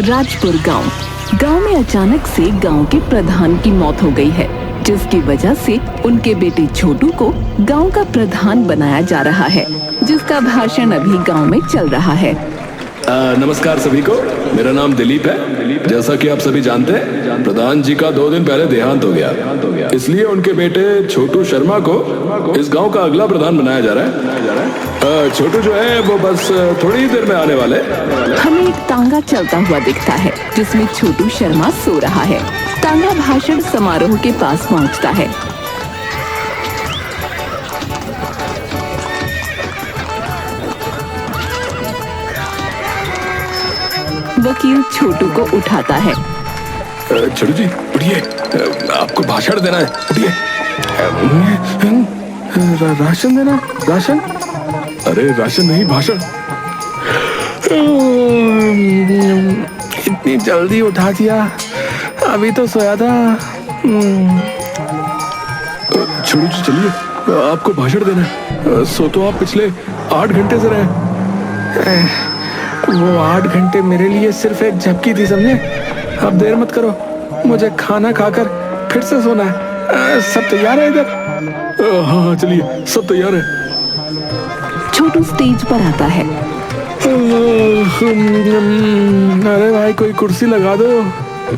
राजपुर गांव में अचानक से गांव के प्रधान की मौत हो गई है, जिसकी वजह से उनके बेटे छोटू को गांव का प्रधान बनाया जा रहा है, जिसका भाषण अभी गांव में चल रहा है। नमस्कार सभी को, मेरा नाम दिलीप है। जैसा कि आप सभी जानते हैं, प्रधान जी का 2 दिन पहले देहांत हो गया, इसलिए उनके बेटे छोटू शर्मा को इस गांव का अगला प्रधान बनाया जा रहा है। छोटू जो है वो बस थोड़ी ही देर में आने वाले। हमें एक तांगा चलता हुआ दिखता है, जिसमें छोटू शर्मा सो रहा है। तांगा भाषण समारोह के पास पहुंचता है। वकील छोटू को उठाता है। छोटू जी उठिए, आपको भाषण देना है, उठिए। राशन देना? राशन? अरे राशन नहीं, भाषण। इतनी जल्दी उठा दिया, अभी तो सोया था। छोटू जी चलिए, आपको भाषण देना है। सो तो आप पिछले 8 घंटे से रहे। वो 8 घंटे मेरे लिए सिर्फ एक झपकी थी, समझे? अब देर मत करो, मुझे खाना खाकर फिर से सोना है। सब तैयार है इधर? हाँ चलिए, सब तैयार है। छोटू स्टेज पर आता है। अरे भाई कोई कुर्सी लगा दो,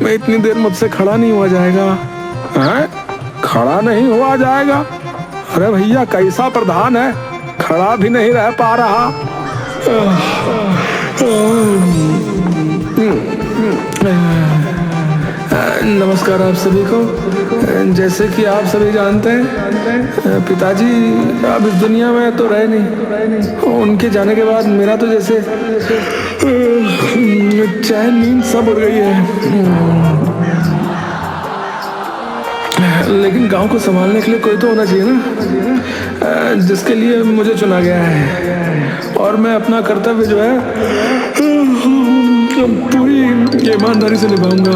मैं इतनी देर मुझसे खड़ा नहीं हुआ जाएगा। हैं? खड़ा नहीं हुआ जाएगा? अरे भैया कैसा प्रधान है, खड़ा भी नहीं रह पा रहा। नमस्कार आप सभी को। जैसे कि आप सभी जानते हैं, पिताजी अब इस दुनिया में तो रहे नहीं। उनके जाने के बाद मेरा तो जैसे चैन नींद सब उड़ गई है। लेकिन गांव को संभालने के लिए कोई तो होना चाहिए ना, जिसके लिए मुझे चुना गया है। और मैं अपना कर्तव्य जो है पूरी ईमानदारी से निभाऊंगा।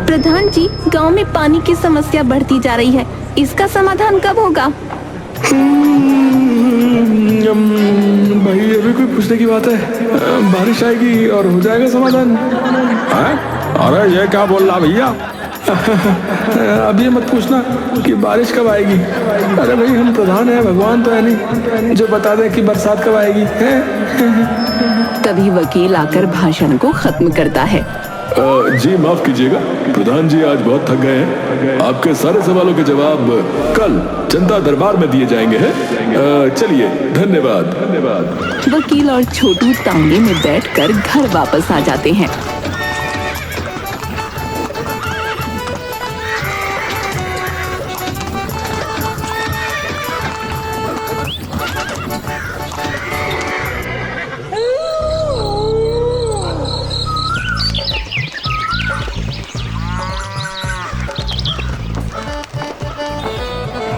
प्रधान जी, गांव में पानी की समस्या बढ़ती जा रही है, इसका समाधान कब होगा? भाई अभी कोई पूछने की बात है? बारिश आएगी और हो जाएगा समाधान। अरे ये क्या बोल रहा भैया? अब ये मत पूछना कि बारिश कब आएगी। अरे भाई हम प्रधान हैं, भगवान तो है नहीं जो बता दें कि बरसात कब आएगी है? तभी वकील आकर भाषण को खत्म करता है। जी माफ कीजिएगा प्रधान जी, आज बहुत थक गए हैं। आपके सारे सवालों के जवाब कल जनता दरबार में दिए जाएंगे हैं। चलिए, धन्यवाद। वकील और छोटू तांगे में बैठकर घर वापस आ जाते हैं।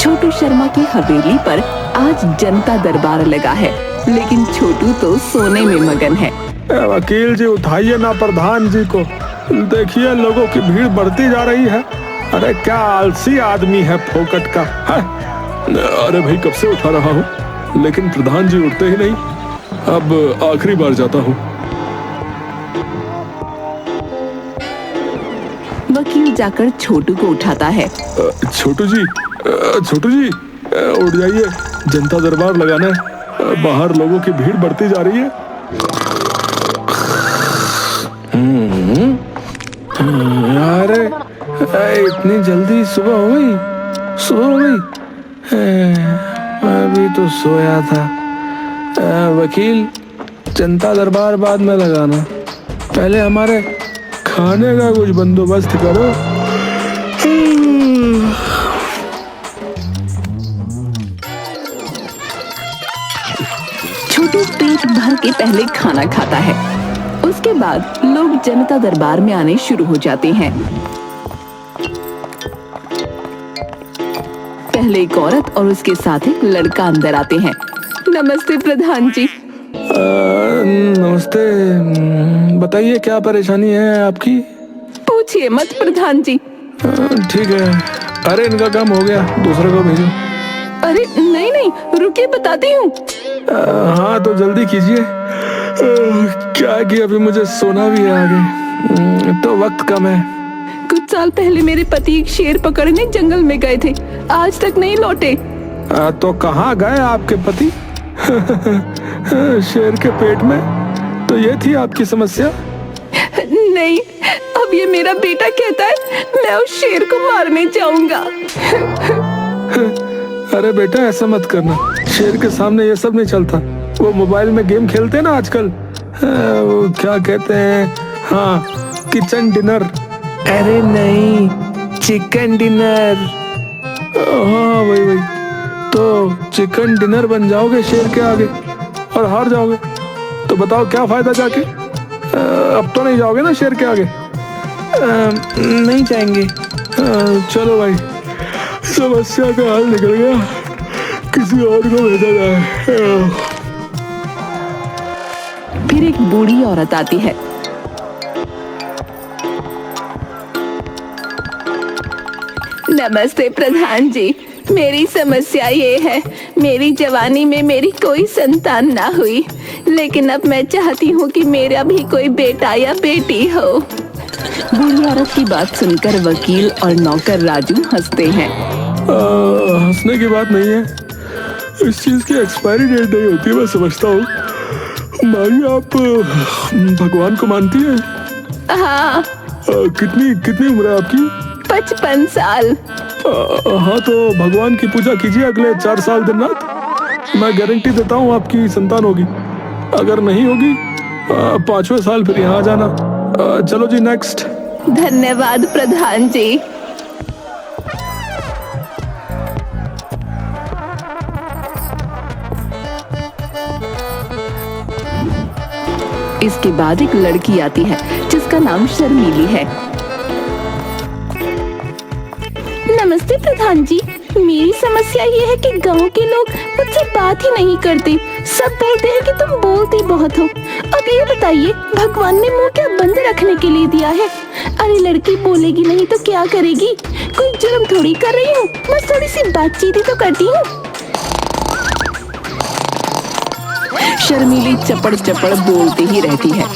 छोटू शर्मा की हवेली पर आज जनता दरबार लगा है, लेकिन छोटू तो सोने में मगन है। वकील जी उठाइए ना प्रधान जी को, देखिए लोगों की भीड़ बढ़ती जा रही है। अरे क्या आलसी आदमी है फोकट का है? अरे भाई कब से उठा रहा हूँ, लेकिन प्रधान जी उठते ही नहीं। अब आखिरी बार जाता हूँ। वकील जाकर छोटू को उठाता है। छोटू जी उठ जाइए, जनता दरबार लगाना है। बाहर लोगों की भीड़ बढ़ती जा रही है। अरे इतनी जल्दी सुबह हो गई? अभी तो सोया था। वकील, जनता दरबार बाद में लगाना, पहले हमारे खाने का कुछ बंदोबस्त करो। छोटू पेट भर के पहले खाना खाता है, उसके बाद लोग जनता दरबार में आने शुरू हो जाते हैं। पहले एक औरत और उसके साथ एक लड़का अंदर आते हैं। नमस्ते प्रधान जी। नमस्ते, बताइए क्या परेशानी है आपकी? पूछिए मत प्रधान जी। ठीक है, अरे इनका काम हो गया, दूसरे को भेजो। अरे नहीं, रुकिए बताती हूँ। हाँ तो जल्दी कीजिए, क्या कि अभी मुझे सोना भी है आगे। तो वक्त कम है। कुछ साल पहले मेरे पति एक शेर पकड़ने जंगल में गए थे, आज तक नहीं लौटे। तो कहाँ गए आपके पति? शेर के पेट में? तो ये थी आपकी समस्या? नहीं, अब ये मेरा बेटा कहता है मैं उस शेर को मारने जाऊंगा। अरे बेटा, ऐसा मत करना, शेर के सामने ये सब नहीं चलता। वो मोबाइल में गेम खेलते हैं ना आजकल, वो क्या कहते हैं, हाँ, किचन डिनर। अरे नहीं, चिकन डिनर। हाँ वही वही। तो चिकन डिनर बन जाओगे शेर के आगे और हार जाओगे, तो बताओ क्या फायदा जाके? अब तो नहीं जाओगे ना शेर के आगे? नहीं जाएंगे। चलो भाई, समस्या का हल निकल गया, किसी और को भेजा जाए। फिर एक बूढ़ी औरत आती है। नमस्ते प्रधान जी, मेरी समस्या ये है, मेरी जवानी में मेरी कोई संतान ना हुई, लेकिन अब मैं चाहती हूँ कि मेरा भी कोई बेटा या बेटी हो। बूढ़ी औरत की बात सुनकर वकील और नौकर राजू हंसते हैं। हंसने की बात नहीं है, इस चीज की एक्सपायरी डेट नहीं होती, मैं समझता हूँ। माही, आप भगवान को मानती हैं? हाँ। कितनी उम्र है आपकी? 55 साल। हाँ, तो भगवान की पूजा कीजिए अगले 4 साल दिन रात, मैं गारंटी देता हूँ आपकी संतान होगी। अगर नहीं होगी 5वें साल फिर यहाँ आ जाना। चलो जी, नेक्स्ट। धन्यवाद प्रधान जी। इसके बाद एक लड़की आती है जिसका नाम शर्मीली है। नमस्ते प्रधान जी, मेरी समस्या ये है कि गांव के लोग मुझसे बात ही नहीं करते, सब बोलते हैं कि तुम बोलती बहुत हो। अब ये बताइए, भगवान ने मुंह क्या बंद रखने के लिए दिया है? अरे लड़की बोलेगी नहीं तो क्या करेगी? कोई जुर्म थोड़ी कर रही हूँ, बस थोड़ी सी बातचीत ही तो करती हूँ। शर्मीली चपड़ चपड़ बोलती ही रहती है।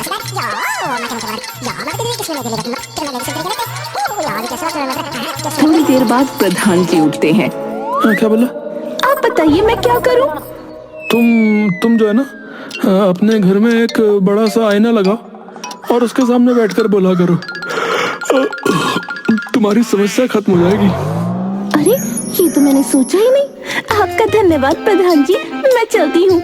थोड़ी देर बाद प्रधान जी उठते हैं। क्या बोला? आप बताइए मैं क्या करूं? तुम जो है ना, अपने घर में एक बड़ा सा आईना लगाओ और उसके सामने बैठकर बोला करो, तुम्हारी समस्या खत्म हो जाएगी। अरे ये तो मैंने सोचा ही नहीं। आपका धन्यवाद प्रधान जी, मैं चलती हूँ।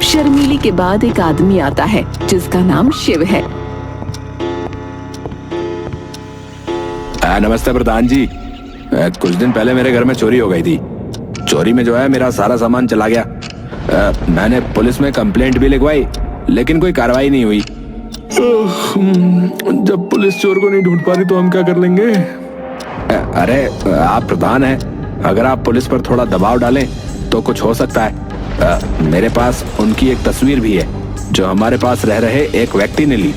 शर्मीली के बाद एक आदमी आता है जिसका नाम शिव है। नमस्ते प्रधान जी, कुछ दिन पहले मेरे घर में चोरी हो गई थी। चोरी में जो है मेरा सारा सामान चला गया। मैंने पुलिस में कंप्लेंट भी लिखवाई, लेकिन कोई कार्रवाई नहीं हुई। जब पुलिस चोर को नहीं ढूंढ पा रही तो हम क्या कर लेंगे? अरे आप प्रधान हैं, अगर आप पुलिस पर थोड़ा दबाव डालें तो कुछ हो सकता है। मेरे पास उनकी एक तस्वीर भी है जो हमारे पास रह रहे एक व्यक्ति ने ली।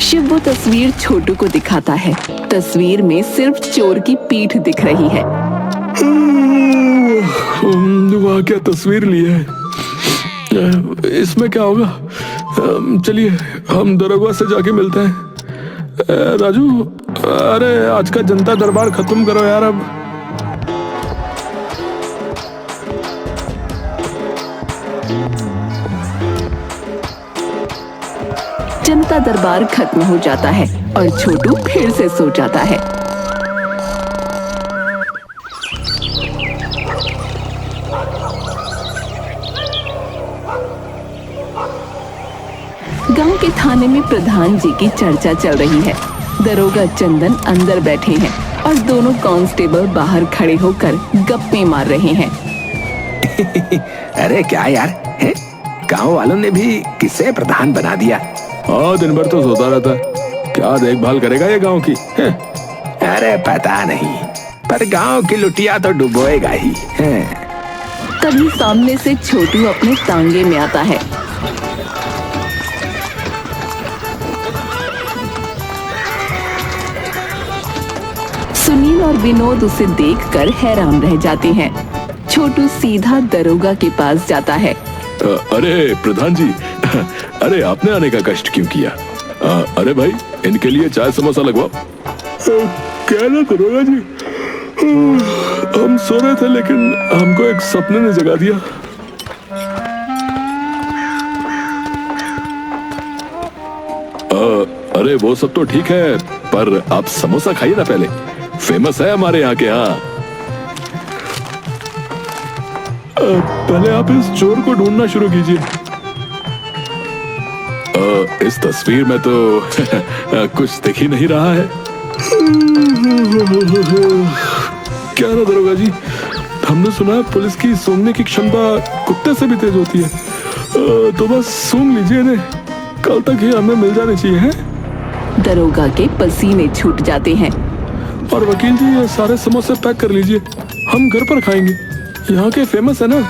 शिव वो तस्वीर छोटू को दिखाता है। तस्वीर में सिर्फ चोर की पीठ दिख रही है। वहाँ क्या तस्वीर ली है? इसमें क्या होगा? चलिए हम दरोगा से जाके मिलते हैं। राजू, अरे आज का जनता दरबार खत्म करो यार अब। जनता दरबार खत्म हो जाता है और छोटू फिर से सो जाता है। गांव के थाने में प्रधान जी की चर्चा चल रही है। दरोगा चंदन अंदर बैठे हैं और दोनों कांस्टेबल बाहर खड़े होकर गप्पे मार रहे हैं। अरे क्या यार, गांव वालों ने भी किसे प्रधान बना दिया? हाँ, दिन भर तो सोता रहता है, क्या देखभाल करेगा ये गांव की? अरे पता नहीं, पर गांव की लुटिया तो डुबोएगा ही। तभी सामने से छोटू अपने तांगे में आता है। सुनील और विनोद उसे देखकर हैरान रह जाते हैं। छोटू सीधा दरोगा के पास जाता है। अरे प्रधान जी, अरे आपने आने का कष्ट क्यों किया? अरे भाई, इनके लिए चाय समोसा लगवाओ। क्या ना दरोगा जी, हम सो रहे थे लेकिन हमको एक सपने ने जगा दिया। अरे वो सब तो ठीक है, पर आप समोसा खाइए ना पहले, फेमस है हमारे यहाँ के। यहाँ पहले आप इस चोर को ढूंढना शुरू कीजिए। इस तस्वीर में तो कुछ दिख ही नहीं रहा है। क्या ना दरोगा जी, हमने सुना है पुलिस की सूंघने की क्षमता कुत्ते से भी तेज होती है। तो बस सूंघ लीजिए इन्हें, कल तक ही हमें मिल जाने चाहिए हैं। दरोगा के पसीने छूट जाते हैं। और वकील जी, ये सारे समोसे पैक कर लीजिए, हम घर पर खाएंगे, यहाँ के फेमस है ना।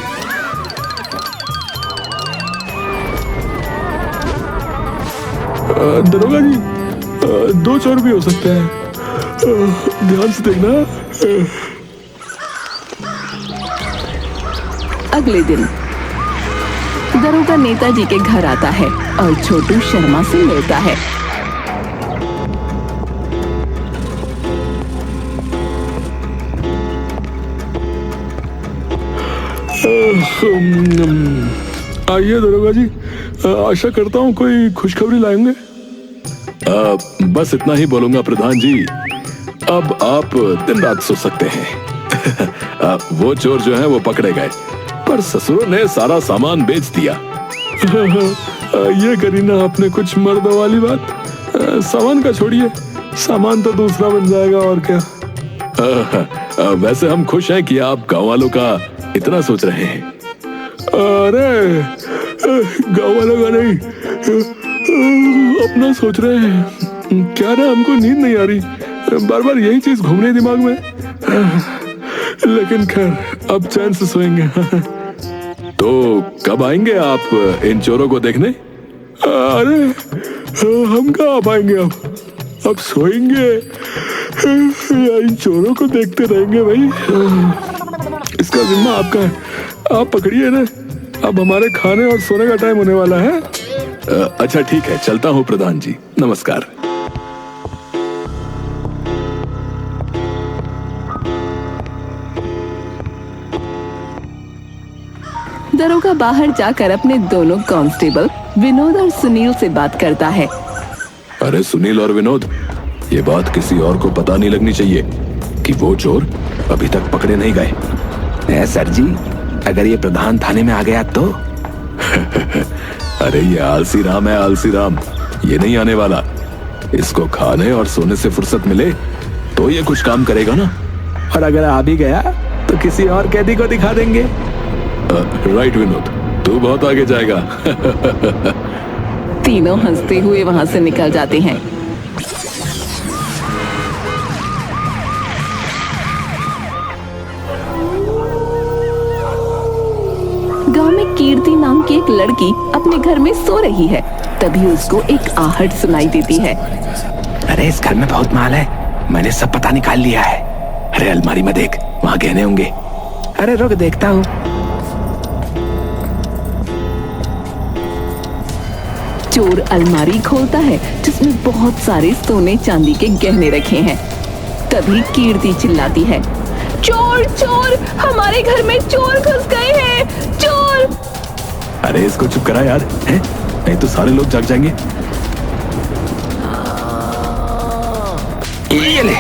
दरोगा जी, 2 चोर भी हो सकते हैं, ध्यान से देखना। अगले दिन दरोगा नेताजी के घर आता है और छोटू शर्मा से मिलता है। आइए दरोगा जी, आशा करता हूँ कोई खुशखबरी लाएंगे। बस इतना ही बोलूंगा प्रधान जी, अब आप दिन रात सो सकते हैं। वो चोर जो है वो पकड़े गए, पर ससुरों ने सारा सामान बेच दिया। ये करी ना आपने कुछ मर्द वाली बात। सामान का छोड़िए, सामान तो दूसरा बन जाएगा और क्या। वैसे हम खुश हैं कि आप गांव वालों का इतना सोच रहे हैं। अरे गांव वालों का नहीं, अपना सोच रहे हैं। क्या ना, हमको नींद नहीं आ रही, बार बार यही चीज घूम रही दिमाग में। लेकिन खैर, अब चैन से सोएंगे। तो कब आएंगे आप इन चोरों को देखने? अरे हम कहाँ आ पाएंगे, अब सोएंगे या इन चोरों को देखते रहेंगे भाई। इसका जिम्मा आपका है, आप पकड़िए ना, अब हमारे खाने और सोने का टाइम होने वाला है। अच्छा ठीक है, चलता हूँ प्रधान जी, नमस्कार। दरोगा बाहर जाकर अपने दोनों कांस्टेबल विनोद और सुनील से बात करता है। अरे सुनील और विनोद, ये बात किसी और को पता नहीं लगनी चाहिए कि वो चोर अभी तक पकड़े नहीं गए। सर जी, अगर ये प्रधान थाने में आ गया तो? अरे ये आलसी राम है, आलसी राम, ये नहीं आने वाला। इसको खाने और सोने से फुर्सत मिले तो ये कुछ काम करेगा ना। और अगर आ भी गया तो किसी और कैदी को दिखा देंगे। राइट विनोद, तू बहुत आगे जाएगा। तीनों हंसते हुए वहां से निकल जाते हैं। गांव में कीर्ति नाम की एक लड़की अपने घर में सो रही है। तभी उसको एक आहट सुनाई देती है। अरे इस घर में बहुत माल है, मैंने सब पता निकाल लिया है। अरे अलमारी में देख, वहाँ गहने होंगे। अरे रुक, देखता हूँ। चोर अलमारी खोलता है जिसमें बहुत सारे सोने चांदी के गहने रखे हैं। तभी कीर्ति चिल्लाती है, चोर चोर, हमारे घर में चोर घुस गए हैं, चोर। अरे इसको चुप करा यार, है? नहीं तो सारे लोग जाग जाएंगे। ये ले,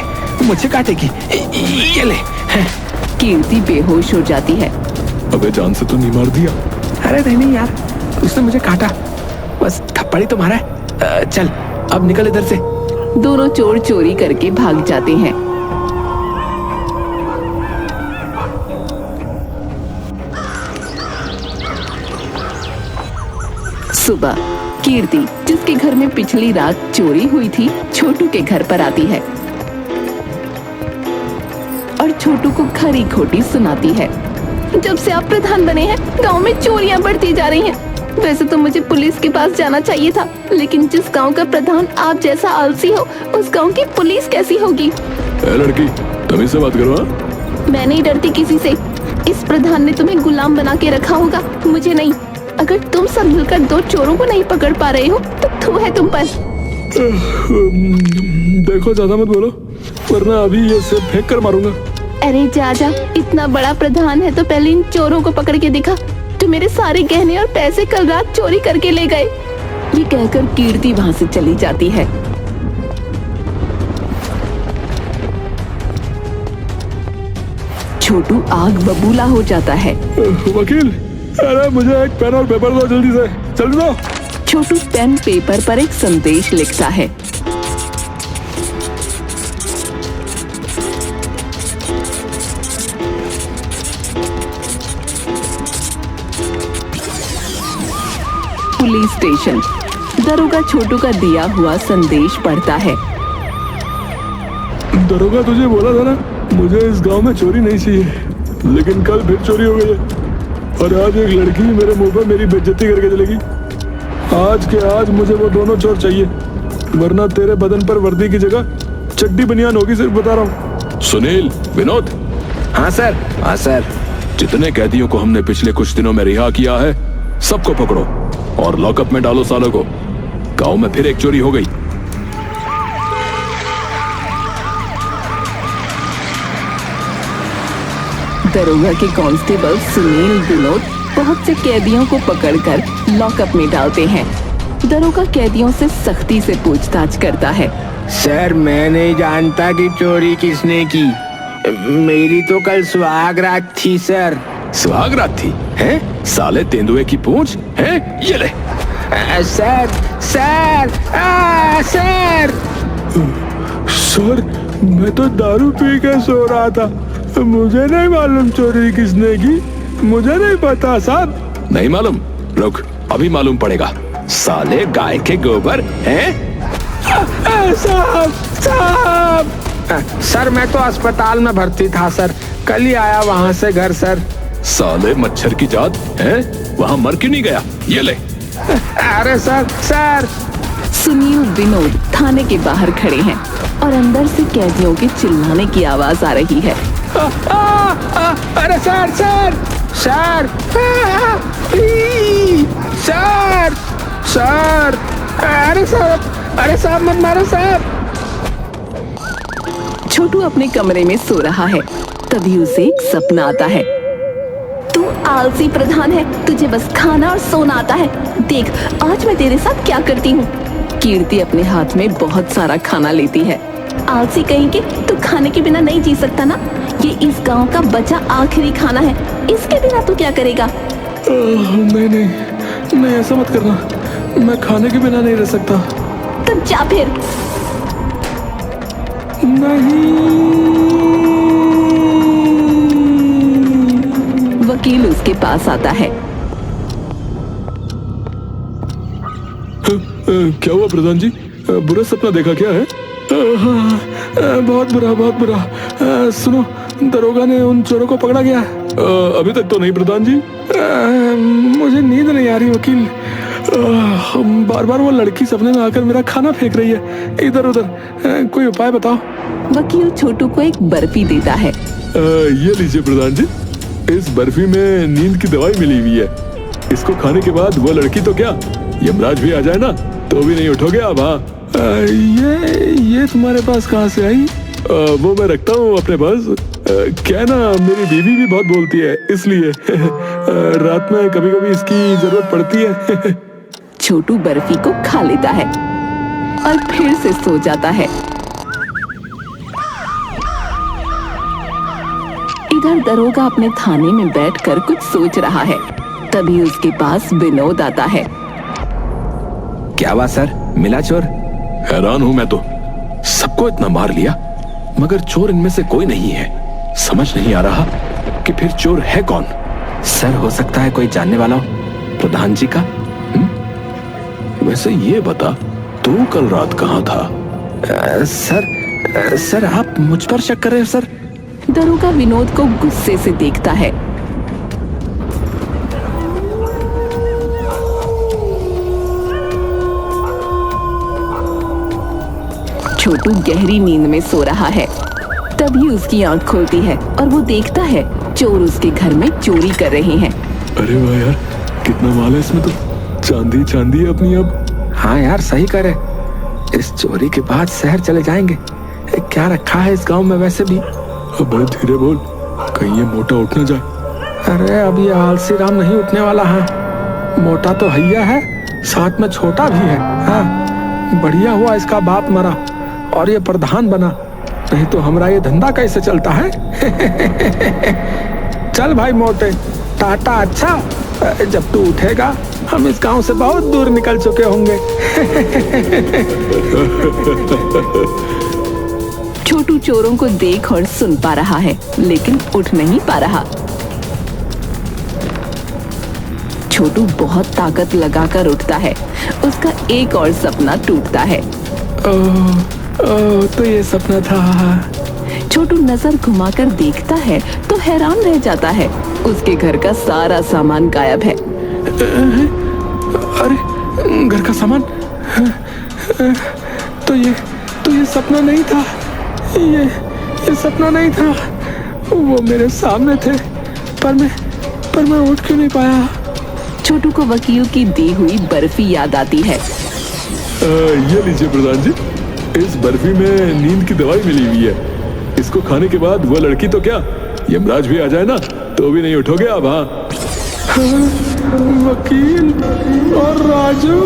मुझे काटेगी, ये ले। कीर्ति बेहोश हो जाती है। अबे जान से तो नहीं मार दिया? अरे नहीं यार, उसने मुझे काटा, बस थप्पड़ ही तो मारा है। चल अब निकल इधर से। दोनों चोर चोरी करके भाग जाते हैं। सुबह कीर्ति, जिसके घर में पिछली रात चोरी हुई थी, छोटू के घर पर आती है और छोटू को खरी खोटी सुनाती है। जब से आप प्रधान बने हैं, गांव में चोरियां बढ़ती जा रही हैं। वैसे तो मुझे पुलिस के पास जाना चाहिए था, लेकिन जिस गांव का प्रधान आप जैसा आलसी हो, उस गांव की पुलिस कैसी होगी? लड़की, तभी से बात करो। मैं नहीं डरती किसी से। इस प्रधान ने तुम्हें गुलाम बना के रखा होगा, मुझे नहीं। अगर तुम सब मिलकर 2 चोरों को नहीं पकड़ पा रहे हो तो थू है तुम पर। देखो ज्यादा मत बोलो, वरना अभी ये सेब फेंक कर मारूंगा। अरे जा, इतना बड़ा प्रधान है तो पहले इन चोरों को पकड़ के दिखा जो मेरे सारे गहने और पैसे कल रात चोरी करके ले गए। ये कहकर कीर्ति वहाँ से चली जाती है। छोटू आग बबूला हो जाता है। वकील, अरे मुझे एक पेन और पेपर दो, जल्दी से, जल्दी दो। छोटू पेन पेपर पर एक संदेश लिखता है। Police station. दरोगा छोटू का दिया हुआ संदेश पढ़ता है। दरोगा, तुझे बोला था ना मुझे इस गांव में चोरी नहीं चाहिए, लेकिन कल फिर चोरी हो गई है और आज एक लड़की मेरे मुंह पर मेरी बेइज्जती करके चलेगी। आज के आज मुझे वो दोनों चोर चाहिए, वरना तेरे बदन पर वर्दी की जगह चड्डी बनियान होगी, सिर्फ बता रहा हूँ। सुनील, विनोद। हाँ सर, हाँ सर। जितने कैदियों को हमने पिछले कुछ दिनों में रिहा किया है, सबको पकड़ो और लॉकअप में डालो सालों को। गांव में फिर एक चोरी हो गई। दरोगा के कांस्टेबल सुनील, विनोद बहुत से कैदियों को पकड़कर लॉकअप में डालते हैं। दरोगा कैदियों से सख्ती से पूछताछ करता है। सर, मैं नहीं जानता कि चोरी किसने की। मेरी तो कल सुहागरात थी सर। सुहागरात थी? हैं? साले तेंदुए की पूंछ हैं? ये ले। Sir, sir, sir. सर, मैं तो दारू पी के सो रहा था, मुझे नहीं मालूम चोरी किसने की, मुझे नहीं पता साहब। नहीं मालूम? रुक, अभी मालूम पड़ेगा। साले गाय के गोबर हैं? साहब, साहब। सर, मैं तो अस्पताल में भर्ती था सर, कल ही आया वहाँ से घर सर। साले मच्छर की जात हैं? वहाँ मर क्यों नहीं गया? ये ले। अरे सर, सर। सुनील, विनोद थाने के बाहर खड़े हैं और अंदर से कैदियों के चिल्लाने की आवाज आ रही है। अरे sir, sir, sir, sir, sir. अरे साहब, अरे साहब मत मारो साहब। छोटू अपने कमरे में सो रहा है, तभी उसे एक सपना आता है। तू आलसी प्रधान है, तुझे बस खाना और सोना आता है। देख आज मैं तेरे साथ क्या करती हूँ। कीर्ति अपने हाथ में बहुत सारा खाना लेती है। आलसी कहीं के, तू खाने के बिना नहीं जी सकता ना। ये इस गांव का बचा आखिरी खाना है, इसके बिना तू क्या करेगा? नहीं नहीं नहीं, ऐसा मत करना, मैं खाने के बिना नहीं रह सकता। तब जा फिर। नहीं। वकील उसके पास आता है। क्या हुआ प्रधान जी, बुरा सपना देखा क्या है? बहुत बुरा, बहुत बुरा। सुनो, दरोगा ने उन चोरों को पकड़ा गया। अभी तक तो नहीं प्रधान जी। मुझे नींद नहीं आ रही वकील। बार बार वो लड़की सपने में आकर मेरा खाना फेंक रही है इधर उधर। कोई उपाय बताओ। वकील छोटू को एक बर्फी देता है। ये लीजिए प्रधान जी, इस बर्फी में नींद की दवाई मिली हुई है। इसको खाने के बाद वो लड़की तो क्या, यमराज भी आ जाए ना तो भी नहीं उठोगे आप। हाँ, ये तुम्हारे पास कहाँ से आई? वो मैं रखता हूँ अपने पास। क्या ना, मेरी बीवी भी बहुत बोलती है, इसलिए रात में कभी कभी इसकी जरूरत पड़ती है। छोटू बर्फी को खा लेता है और फिर से सो जाता है। इधर दरोगा अपने थाने में बैठकर कुछ सोच रहा है, तभी उसके पास विनोद आता है। क्या हुआ सर, मिला चोर? हैरान हूं मैं तो, सबको इतना मार लिया मगर चोर इनमें से कोई नहीं है। समझ नहीं आ रहा कि फिर चोर है कौन। सर, हो सकता है कोई जानने वाला हो प्रधान जी का। वैसे ये बता, तू कल रात कहाँ था? सर आप मुझ पर शक कर रहे हो सर? दरोगा विनोद को गुस्से से देखता है। छोटू गहरी नींद में सो रहा है, तभी उसकी आंख खुलती है और वो देखता है चोर उसके घर में चोरी कर रहे हैं। अरे वाह यार, कितना माल है इसमें तो। चांदी चांदी है अपनी अब। हाँ यार सही करे, इस चोरी के बाद शहर चले जाएंगे। क्या रखा है इस गांव में वैसे भी? अब धीरे बोल, कहीं ये मोटा उठ ना जाए। अरे अब ये आलसी राम नहीं उठने वाला है। मोटा तो हैया है, साथ में छोटा भी है। हाँ, बढ़िया हुआ इसका बाप मरा और ये प्रधान बना, नहीं तो हमारा ये धंधा कैसे चलता है। चल भाई मोटे, टाटा। अच्छा, जब तू उठेगा हम इस गांव से बहुत दूर निकल चुके होंगे। छोटू चोरों को देख और सुन पा रहा है, लेकिन उठ नहीं पा रहा। छोटू बहुत ताकत लगाकर उठता है। उसका एक और सपना टूटता है। तो ये सपना था। छोटू नजर घुमाकर देखता है तो हैरान रह जाता है। उसके घर का सारा सामान गायब है। अरे, घर का सामान? तो ये सपना नहीं था। ये सपना नहीं था। वो मेरे सामने थे, पर मैं उठ क्यों नहीं पाया? छोटू को वकील की दी हुई बर्फी याद आती है। ये लीजिए प्रधान जी, इस बर्फी में नींद की दवाई मिली हुई है। इसको खाने के बाद वो लड़की तो क्या, यमराज भी आ जाए ना तो भी नहीं उठोगे आप। हाँ, वकील और राजू।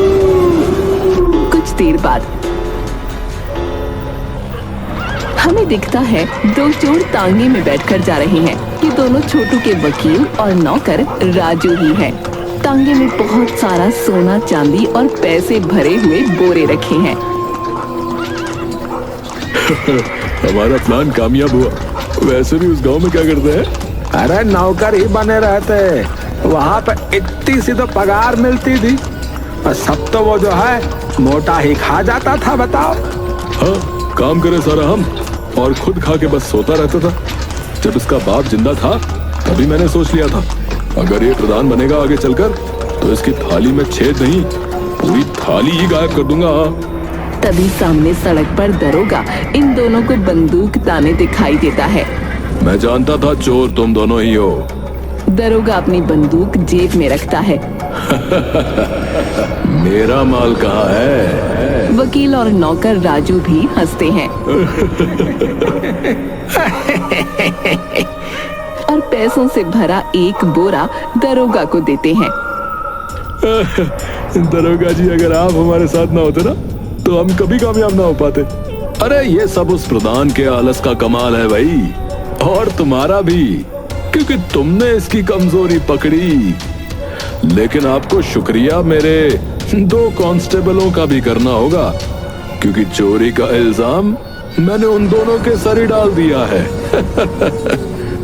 कुछ देर बाद हमें दिखता है दो चोर तांगे में बैठकर जा रहे हैं। ये दोनों छोटू के वकील और नौकर राजू ही हैं। तांगे में बहुत सारा सोना चांदी और पैसे भरे हुए बोरे रखे हैं। हमारा प्लान कामयाब हुआ। वैसे भी उस गांव में क्या करते हैं? अरे नौकर ही बने रहते, वहाँ पे इतनी सी तो पगार मिलती थी और सब तो वो जो है मोटा ही खा जाता था। बताओ। हाँ, काम करे सारा हम और खुद खा के बस सोता रहता था। जब इसका बाप जिंदा था तभी मैंने सोच लिया था, अगर ये प्रधान बनेगा आगे चलकर तो इसकी थाली में छेद नहीं, पूरी थाली ही गायब कर दूंगा। तभी सामने सड़क पर दरोगा इन दोनों को बंदूक ताने दिखाई देता है। मैं जानता था चोर तुम दोनों ही हो। दरोगा अपनी बंदूक जेब में रखता है। मेरा माल कहाँ है? वकील और नौकर राजू भी हंसते हैं और पैसों से भरा एक बोरा दरोगा को देते हैं। दरोगा जी, अगर आप हमारे साथ ना होते ना तो हम कभी कामयाब ना हो पाते। अरे ये सब उस प्रधान के आलस का कमाल है भाई, और तुम्हारा भी, क्योंकि तुमने इसकी कमजोरी पकड़ी। लेकिन आपको शुक्रिया मेरे दो कांस्टेबलों का भी करना होगा, क्योंकि चोरी का इल्जाम मैंने उन दोनों के सर ही डाल दिया है।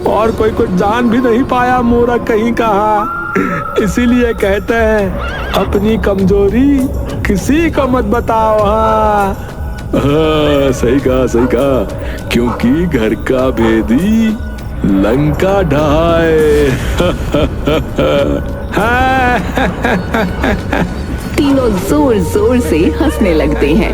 और कोई कुछ जान भी नहीं पाया, मूर्ख कहीं कहा। इसीलिए कहते हैं अपनी कमजोरी किसी को मत बताओ। हाँ, सही कहा, क्योंकि घर का भेदी लंका ढाए। तीनों जोर जोर से हंसने लगते हैं।